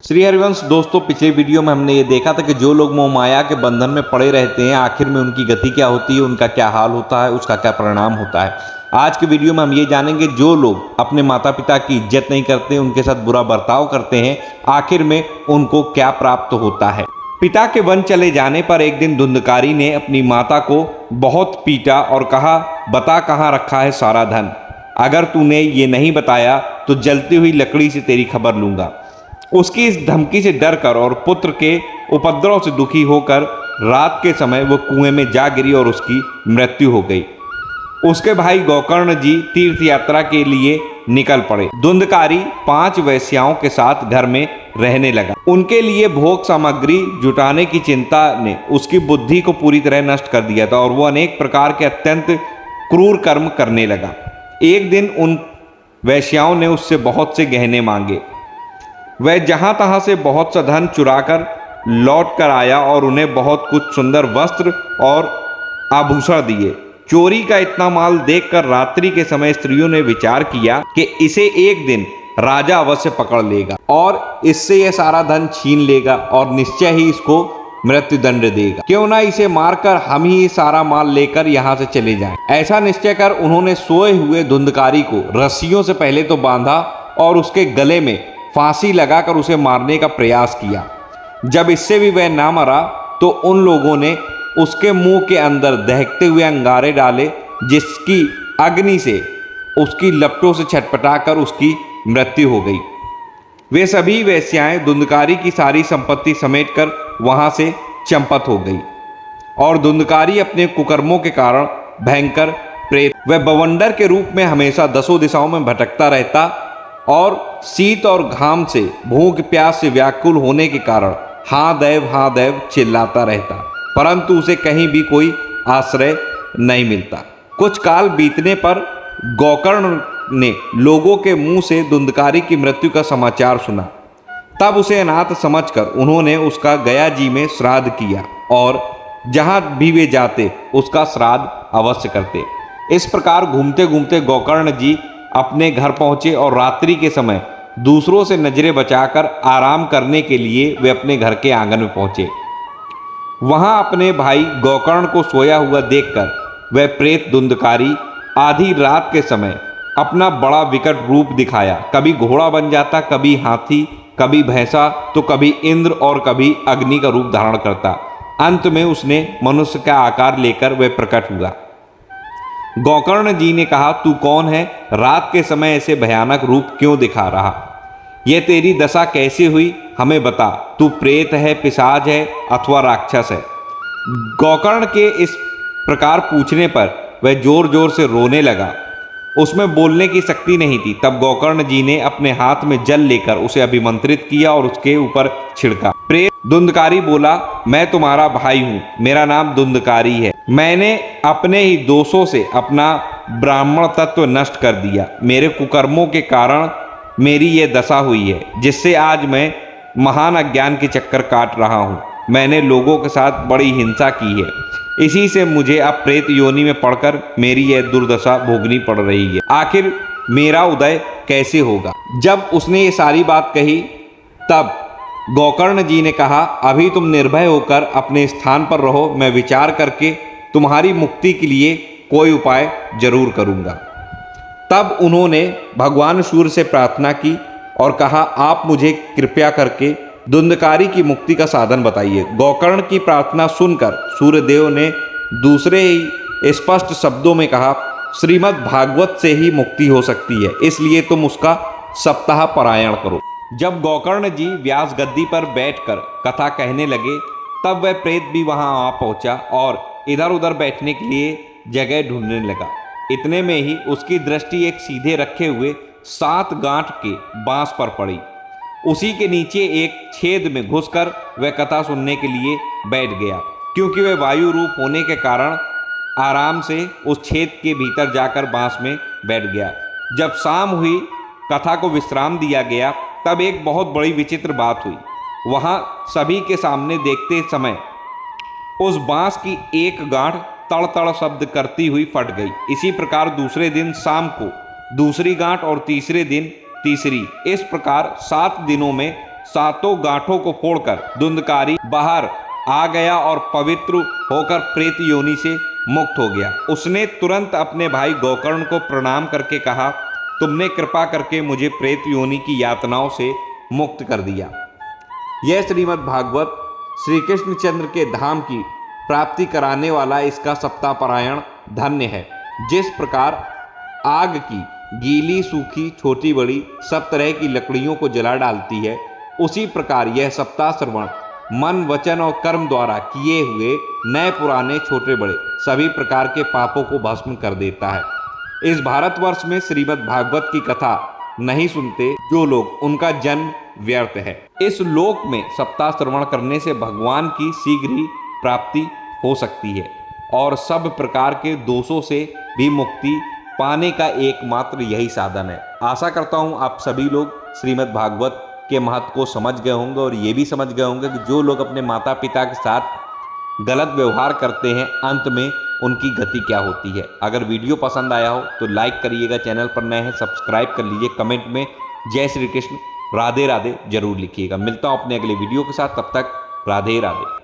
श्री हरिवंश दोस्तों, पिछले वीडियो में हमने ये देखा था कि जो लोग मोह माया के बंधन में पड़े रहते हैं, आखिर में उनकी गति क्या होती है, उनका क्या हाल होता है, उसका क्या परिणाम होता है। आज के वीडियो में हम ये जानेंगे जो लोग अपने माता पिता की इज्जत नहीं करते, उनके साथ बुरा बर्ताव करते हैं, आखिर में उनको क्या प्राप्त होता है। पिता के वन चले जाने पर एक दिन धुंधकारी ने अपनी माता को बहुत पीटा और कहा, बता कहाँ रखा है सारा धन। अगर तूने ये नहीं बताया तो जलती हुई लकड़ी से तेरी खबर लूंगा। उसकी इस धमकी से डर कर और पुत्र के उपद्रव से दुखी होकर रात के समय वो कुएं में जा गिरी और उसकी मृत्यु हो गई। उसके भाई गोकर्ण जी तीर्थ यात्रा के लिए निकल पड़े। धुंधकारी 5 वेश्याओं के साथ घर में रहने लगा। उनके लिए भोग सामग्री जुटाने की चिंता ने उसकी बुद्धि को पूरी तरह नष्ट कर दिया था और वो अनेक प्रकार के अत्यंत क्रूर कर्म करने लगा। एक दिन उन वेश्याओं ने उससे बहुत से गहने मांगे। वह जहां तहां से बहुत सा धन चुराकर लौट कर आया और उन्हें बहुत कुछ सुंदर वस्त्र और आभूषण दिए। चोरी का इतना माल देखकर रात्रि के समय स्त्रियों ने विचार किया कि इसे एक दिन राजा अवश्य पकड़ लेगा और इससे यह सारा धन छीन लेगा और निश्चय ही इसको मृत्युदंड देगा। क्यों ना इसे मारकर हम ही सारा माल लेकर यहाँ से चले जाएं। ऐसा निश्चय कर उन्होंने सोए हुए धुंधकारी को रस्सियों से पहले तो बांधा और उसके गले में फांसी लगाकर उसे मारने का प्रयास किया। जब इससे भी वह ना मरा तो उन लोगों ने उसके मुंह के अंदर दहकते हुए अंगारे डाले, जिसकी अग्नि से उसकी लपटों से छटपटाकर उसकी मृत्यु हो गई। वे सभी वेश्याएं धुंधकारी की सारी संपत्ति समेटकर वहां से चंपत हो गई और धुंधकारी अपने कुकर्मों के कारण भयंकर प्रेत व बवंडर के रूप में हमेशा 10 दिशाओं में भटकता रहता और शीत और घाम से भूख प्यास से व्याकुल होने के कारण हाँ दैव चिल्लाता रहता, परंतु उसे कहीं भी कोई आश्रय नहीं मिलता। कुछ काल बीतने पर गोकर्ण ने लोगों के मुंह से धुंधकारी की मृत्यु का समाचार सुना। तब उसे अनाथ समझकर उन्होंने उसका गया जी में श्राद्ध किया और जहां भी वे जाते उसका श्राद्ध अवश्य करते। इस प्रकार घूमते घूमते गोकर्ण जी अपने घर पहुंचे और रात्रि के समय दूसरों से नजरें बचाकर आराम करने के लिए वे अपने घर के आंगन में पहुंचे। वहां अपने भाई गोकर्ण को सोया हुआ देखकर वह प्रेत धुंधकारी आधी रात के समय अपना बड़ा विकट रूप दिखाया। कभी घोड़ा बन जाता, कभी हाथी, कभी भैंसा, तो कभी इंद्र और कभी अग्नि का रूप धारण करता। अंत में उसने मनुष्य का आकार लेकर वह प्रकट हुआ। गोकर्ण जी ने कहा, तू कौन है? रात के समय ऐसे भयानक रूप क्यों दिखा रहा? यह तेरी दशा कैसे हुई, हमें बता। तू प्रेत है, पिशाच है अथवा राक्षस है? गोकर्ण के इस प्रकार पूछने पर वह जोर जोर से रोने लगा। उसमें बोलने की शक्ति नहीं थी। तब गोकर्ण जी ने अपने हाथ में जल लेकर उसे अभिमंत्रित किया और उसके ऊपर छिड़का। प्रेत धुंधकारी बोला, मैं तुम्हारा भाई हूं, मेरा नाम धुंधकारी है। मैंने अपने ही दोषों से अपना ब्राह्मण तत्व नष्ट कर दिया। मेरे कुकर्मों के कारण मेरी यह दशा हुई है, जिससे आज मैं महान अज्ञान के चक्कर काट रहा हूं। मैंने लोगों के साथ बड़ी हिंसा की है, इसी से मुझे अब प्रेत योनि में पड़कर मेरी यह दुर्दशा भोगनी पड़ रही है। आखिर मेरा उदय कैसे होगा? जब उसने ये सारी बात कही तब गोकर्ण जी ने कहा, अभी तुम निर्भय होकर अपने स्थान पर रहो, मैं विचार करके तुम्हारी मुक्ति के लिए कोई उपाय जरूर करूंगा। तब उन्होंने भगवान सूर्य से प्रार्थना की और कहा, आप मुझे कृपया करके धुंधकारी की मुक्ति का साधन बताइए। गोकर्ण की प्रार्थना सुनकर सूर्यदेव ने दूसरे ही स्पष्ट शब्दों में कहा, श्रीमद् भागवत से ही मुक्ति हो सकती है, इसलिए तुम उसका सप्ताह पारायण करो। जब गोकर्ण जी व्यास गद्दी पर बैठकर कथा कहने लगे तब वह प्रेत भी वहां आ पहुंचा और इधर उधर बैठने के लिए जगह ढूंढने लगा। इतने में ही उसकी दृष्टि एक सीधे रखे हुए 7 गांठ के बांस पर पड़ी। उसी के नीचे एक छेद में घुसकर वह कथा सुनने के लिए बैठ गया। क्योंकि वह वायु रूप होने के कारण आराम से उस छेद के भीतर जाकर बांस में बैठ गया। जब शाम हुई, कथा को विश्राम दिया गया, तब एक बहुत बड़ी विचित्र बात हुई। वहां सभी के सामने देखते समय उस बांस की एक गांठ तड़ तड़ शब्द करती हुई फट गई। इसी प्रकार दूसरे दिन शाम को दूसरी गांठ और तीसरे दिन तीसरी। इस प्रकार 7 दिनों में सातों गांठों को फोड़कर धुंधकारी बाहर आ गया और पवित्र होकर प्रेत योनि से मुक्त हो गया। उसने तुरंत अपने भाई गोकर्ण को प्रणाम करके कहा, तुमने कृपा करके मुझे प्रेत योनि की यातनाओं से मुक्त कर दिया। यह श्रीमद् भागवत श्री कृष्णचंद्र के धाम की प्राप्ति कराने वाला इसका सप्ताह पारायण धन्य है। जिस प्रकार आग की गीली सूखी छोटी बड़ी सब तरह की लकड़ियों को जला डालती है, उसी प्रकार यह सप्ताह श्रवण मन वचन और कर्म द्वारा किए हुए नए पुराने छोटे बड़े सभी प्रकार के पापों को भस्म कर देता है। इस भारतवर्ष में श्रीमद् भागवत की कथा नहीं सुनते जो लोग, उनका जन्म व्यर्थ है। इस लोक में सप्ताह श्रवण करने से भगवान की शीघ्र ही प्राप्ति हो सकती है और सब प्रकार के दोषों से भी मुक्ति पाने का एकमात्र यही साधन है। आशा करता हूँ आप सभी लोग श्रीमद् भागवत के महत्व को समझ गए होंगे और ये भी समझ गए होंगे कि जो लोग अपने माता पिता के साथ गलत व्यवहार करते हैं, अंत में उनकी गति क्या होती है। अगर वीडियो पसंद आया हो तो लाइक करिएगा, चैनल पर नए हैं सब्सक्राइब कर लीजिए, कमेंट में जय श्री कृष्ण राधे राधे जरूर लिखिएगा। मिलता हूँ अपने अगले वीडियो के साथ, तब तक राधे राधे।